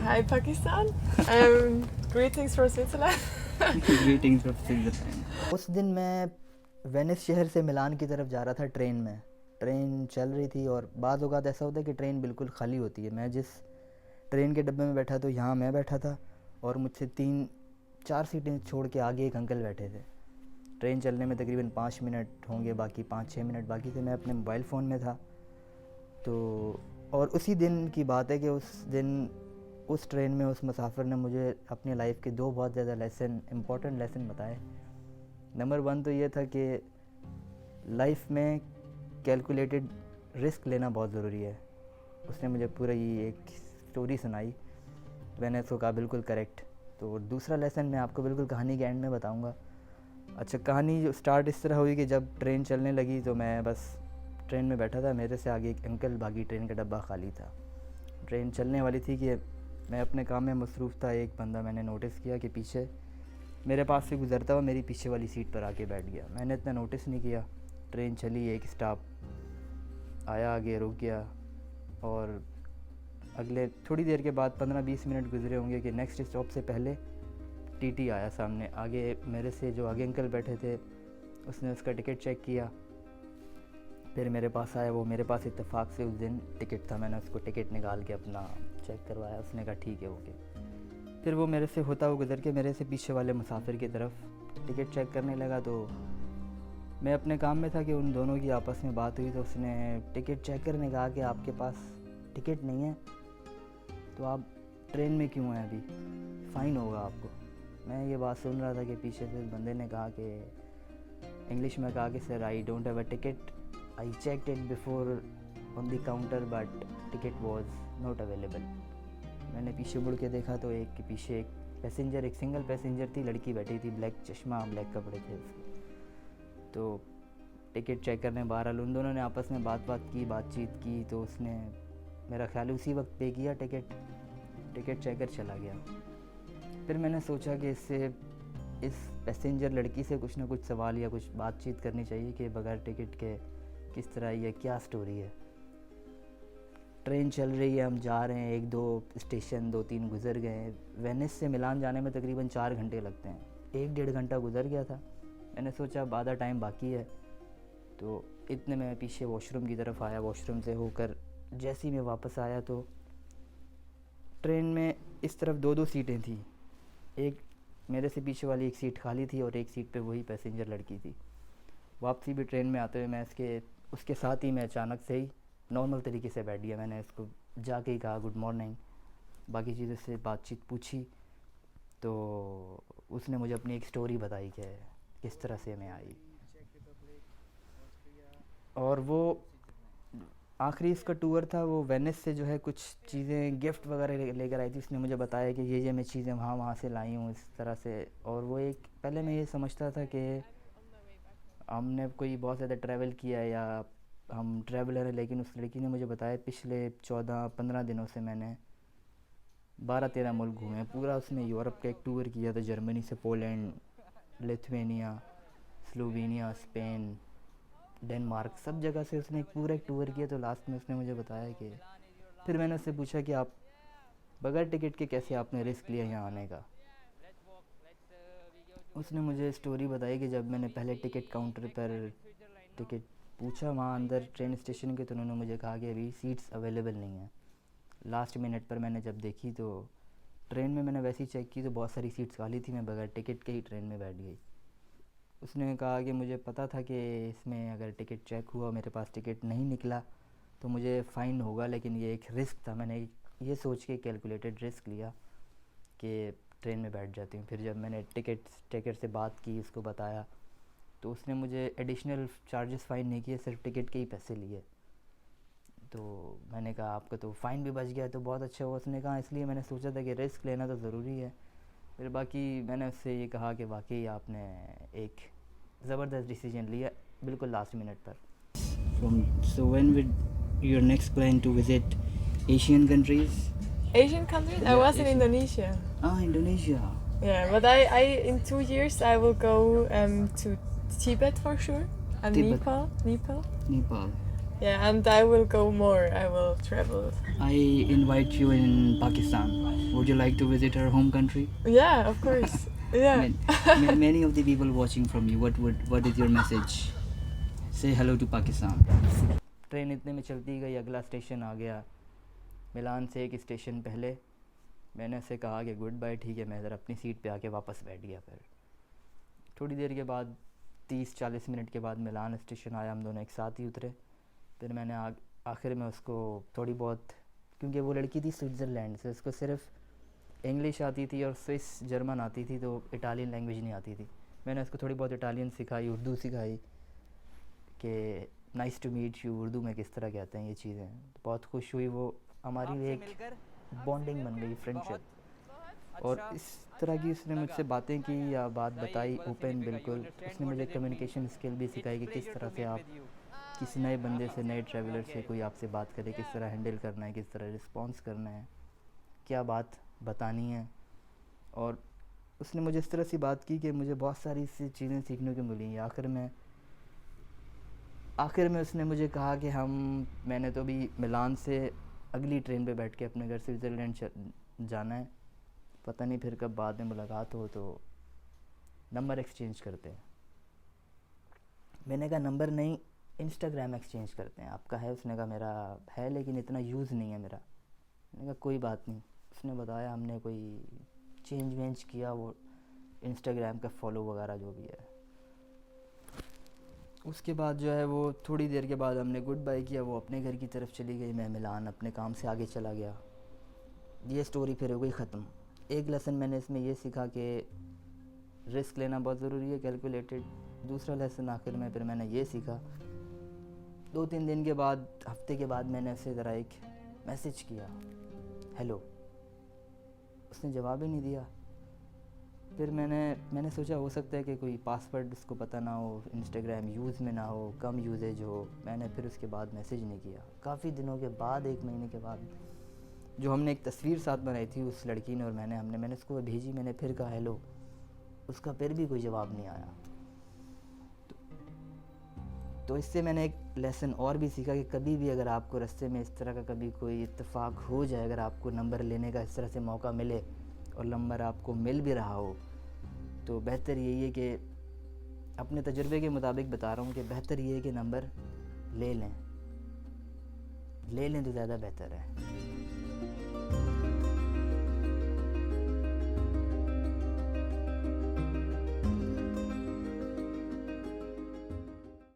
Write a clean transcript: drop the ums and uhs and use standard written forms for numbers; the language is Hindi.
Hi Pakistan. Greetings from Switzerland. Greetings from Switzerland. उस दिन मैं वेनिस शहर से मिलान की तरफ जा रहा था ट्रेन में। ट्रेन चल रही थी और बाज़ औक़ात ऐसा होता है कि ट्रेन बिल्कुल खाली होती है। मैं जिस ट्रेन के डब्बे में बैठा तो यहाँ मैं बैठा था और मुझसे 3-4 सीटें छोड़ के आगे एक अंकल बैठे थे। ट्रेन चलने में तकरीबन 5 मिनट होंगे, बाकी 5-6 मिनट बाकी थे। मैं अपने मोबाइल फ़ोन में था। तो और उसी दिन की बात है कि उस दिन उस ट्रेन में उस मुसाफिर ने मुझे अपनी लाइफ के 2 बहुत ज़्यादा इम्पॉर्टेंट लेसन बताए। नंबर 1 तो ये था कि लाइफ में कैलकुलेटेड रिस्क लेना बहुत ज़रूरी है। उसने मुझे पूरी एक स्टोरी सुनाई, मैंने उसको कहा बिल्कुल करेक्ट। तो दूसरा लेसन मैं आपको बिल्कुल कहानी के एंड में बताऊंगा। अच्छा, कहानी जो स्टार्ट इस तरह हुई कि जब ट्रेन चलने लगी तो मैं बस ट्रेन में बैठा था, मेरे से आगे एक अंकल भागी, ट्रेन का डब्बा खाली था। ट्रेन चलने वाली थी कि मैं अपने काम में मसरूफ़ था। एक बंदा मैंने नोटिस किया कि पीछे मेरे पास से गुज़रता हुआ मेरी पीछे वाली सीट पर आके बैठ गया। मैंने इतना नोटिस नहीं किया। ट्रेन चली, एक स्टॉप आया, आगे रुक गया और अगले थोड़ी देर के बाद 15-20 मिनट गुजरे होंगे कि नेक्स्ट स्टॉप से पहले टीटी आया सामने। आगे मेरे से जो आगे अंकल बैठे थे उसने उसका टिकट चेक किया, फिर मेरे पास आया। वो मेरे पास इत्तेफाक से उस दिन टिकट था, मैंने उसको टिकट निकाल के अपना चेक करवाया। उसने कहा ठीक है ओके। फिर वो मेरे से होता हुआ गुजर के मेरे से पीछे वाले मुसाफिर की तरफ टिकट चेक करने लगा। तो मैं अपने काम में था कि उन दोनों की आपस में बात हुई। तो उसने टिकट चेक करने कहा कि आपके पास टिकट नहीं है तो आप ट्रेन में क्यों हैं, अभी फ़ाइन होगा आपको। मैं ये बात सुन रहा था कि पीछे से बंदे ने कहा कि इंग्लिश में कहा कि sir I don't have a ticket, I checked it before on the counter but ticket was not available. मैंने पीछे मुड़ के देखा तो एक के पीछे एक पैसेंजर, एक सिंगल पैसेंजर थी, लड़की बैठी थी, ब्लैक चश्मा, ब्लैक कपड़े थे उसके। तो टिकट चेक करने बहरहाल उन दोनों ने आपस में बातचीत की। तो उसने मेरा ख्याल उसी वक्त पे किया टिकट चेकर चला गया। फिर मैंने सोचा कि इस पैसेंजर लड़की से कुछ ना कुछ सवाल या कुछ बातचीत करनी चाहिए कि बगैर टिकट के किस तरह ये क्या स्टोरी है। ट्रेन चल रही है, हम जा रहे हैं, 1-2 स्टेशन 2-3 गुजर गए हैं। वेनिस से मिलान जाने में तकरीबन 4 घंटे लगते हैं, 1-1.5 घंटा गुजर गया था। मैंने सोचा अब आधा टाइम बाकी है। तो इतने में पीछे वॉशरूम की तरफ आया। वॉशरूम से होकर जैसे ही मैं वापस आया तो ट्रेन में इस तरफ 2-2 सीटें थी। एक मेरे से पीछे वाली एक सीट खाली थी और एक सीट पे वही पैसेंजर लड़की थी। वापसी भी ट्रेन में आते हुए मैं उसके साथ ही मैं अचानक से ही नॉर्मल तरीके से बैठ गया। मैंने उसको जाके ही कहा गुड मॉर्निंग, बाकी चीज़ों से बातचीत पूछी। तो उसने मुझे अपनी एक स्टोरी बताई कि किस तरह से मैं आई। और वो आखिरी इसका टूर था, वो वेनिस से जो है कुछ चीज़ें गिफ्ट वगैरह लेकर आई थी। उसने मुझे बताया कि ये मैं चीज़ें वहाँ से लाई हूँ इस तरह से। और वो एक पहले मैं ये समझता था कि हमने कोई बहुत ज़्यादा ट्रैवल किया है या हम ट्रैवलर हैं, लेकिन उस लड़की ने मुझे बताया पिछले 14-15 दिनों से मैंने 12-13 मुल्क घूमे पूरा। उसने यूरोप का एक टूर किया था, जर्मनी से Poland, Lithuania, Slovenia, Spain, Denmark, सब जगह से उसने पूरा एक टूर किया। तो लास्ट में उसने मुझे बताया कि फिर मैंने उससे पूछा कि आप बगैर टिकट के कैसे आपने रिस्क लिया यहाँ आने का। उसने मुझे स्टोरी बताई कि जब मैंने पहले टिकट काउंटर पर टिकट पूछा वहाँ अंदर ट्रेन स्टेशन के, तो उन्होंने मुझे कहा कि अभी सीट्स अवेलेबल नहीं हैं। लास्ट मिनट पर मैंने जब देखी तो ट्रेन में मैंने वैसे ही चेक की तो बहुत सारी सीट्स खाली थी, मैं बगैर टिकट के ही ट्रेन में बैठ गई। उसने कहा कि मुझे पता था कि इसमें अगर टिकट चेक हुआ, मेरे पास टिकट नहीं निकला तो मुझे फ़ाइन होगा, लेकिन ये एक रिस्क था। मैंने ये सोच के कैलकुलेटेड रिस्क लिया कि ट्रेन में बैठ जाती हूँ। फिर जब मैंने टिकट चेकर से बात की, उसको बताया, तो उसने मुझे एडिशनल चार्जेस फ़ाइन नहीं किए, सिर्फ टिकट के ही पैसे लिए। तो मैंने कहा आपका तो फ़ाइन भी बच गया तो बहुत अच्छा हुआ। उसने कहा इसलिए मैंने सोचा था कि रिस्क लेना तो ज़रूरी है। फिर बाकी मैंने उससे ये कहा कि वाकई आपने एक ज़बरदस्त डिसीजन लिया बिल्कुल लास्ट मिनट पर। So when would your next plan to visit Asian countries? Asian countries? I Yeah, was in Asian. Indonesia. Indonesia. Yeah, but I in 2 years I will go to Tibet for sure and Tibet. Nepal. Nepal. Yeah, and I will go more. I will travel. I invite you in Pakistan. Would you like to visit our home country? Yeah, of course. Yeah. Many of the people watching from you. What is your message? Say hello to Pakistan. Train इतने में चलती गई, अगला स्टेशन आ गया मिलान से एक स्टेशन पहले। मैंने उससे कहा कि गुड बाय, ठीक है। मैं इधर अपनी सीट पे आके वापस बैठ गया। फिर थोड़ी देर के बाद 30-40 मिनट के बाद मिलान स्टेशन आया, हम दोनों एक साथ ही उतरे। फिर मैंने आखिर में उसको थोड़ी बहुत, क्योंकि वो लड़की थी स्विट्ज़रलैंड से, उसको सिर्फ इंग्लिश आती थी और स्विस जर्मन आती थी, तो इटालियन लैंग्वेज नहीं आती थी। मैंने उसको थोड़ी बहुत इटालियन सिखाई, उर्दू सिखाई कि nice to meet you Urdu में किस तरह कहते हैं ये चीज़ें। तो बहुत खुश हुई वो, हमारी एक बॉन्डिंग बन गई, फ्रेंडशिप। और इस तरह की उसने मुझसे बातें की या बात बताई ओपन, बिल्कुल। उसने मुझे कम्युनिकेशन स्किल भी सिखाई कि किस तरह से आप किसी नए बंदे से, नए ट्रैवलर से कोई आपसे बात करे, किस तरह हैंडल करना है, किस तरह रिस्पॉन्स करना है, क्या बात बतानी है। और उसने मुझे इस तरह से बात की कि मुझे बहुत सारी इससे चीज़ें सीखने को मिली। आखिर में उसने मुझे कहा कि मैंने तो अभी मिलान से अगली ट्रेन पे बैठ के अपने घर स्विट्ज़रलैंड जाना है, पता नहीं फिर कब बाद में मुलाकात हो तो नंबर एक्सचेंज करते हैं। मैंने कहा नंबर नहीं, इंस्टाग्राम एक्सचेंज करते हैं। आपका है? उसने कहा मेरा है लेकिन इतना यूज़ नहीं है मेरा। मैंने कहा कोई बात नहीं। उसने बताया हमने कोई चेंज वेंज किया, वो इंस्टाग्राम का फॉलो वगैरह जो भी है। उसके बाद जो है वो थोड़ी देर के बाद हमने गुड बाय किया, वो अपने घर की तरफ चली गई, मैं मिलान अपने काम से आगे चला गया। ये स्टोरी फिर हो गई ख़त्म। एक लेसन मैंने इसमें ये सीखा कि रिस्क लेना बहुत ज़रूरी है, कैलकुलेटेड। दूसरा लेसन आखिर में फिर मैंने ये सीखा, 2-3 दिन के बाद, हफ्ते के बाद मैंने उसे ज़रा एक मैसेज किया, हेलो। उसने जवाब ही नहीं दिया। फिर मैंने सोचा हो सकता है कि कोई पासवर्ड उसको पता ना हो, इंस्टाग्राम यूज़ में ना हो, कम यूजेज हो। मैंने फिर उसके बाद मैसेज नहीं किया। काफ़ी दिनों के बाद, 1 महीने के बाद, जो हमने एक तस्वीर साथ बनाई थी उस लड़की ने और मैंने उसको भेजी। मैंने फिर कहा हेलो, उसका फिर भी कोई जवाब नहीं आया। तो इससे मैंने एक लेसन और भी सीखा कि कभी भी अगर आपको रास्ते में इस तरह का कभी कोई इत्तेफाक हो जाए, अगर आपको नंबर लेने का इस तरह से मौका मिले और नंबर आपको मिल भी रहा हो, तो बेहतर यही है कि अपने तजुर्बे के मुताबिक बता रहा हूँ कि बेहतर ये है कि नंबर ले लें तो ज़्यादा बेहतर है।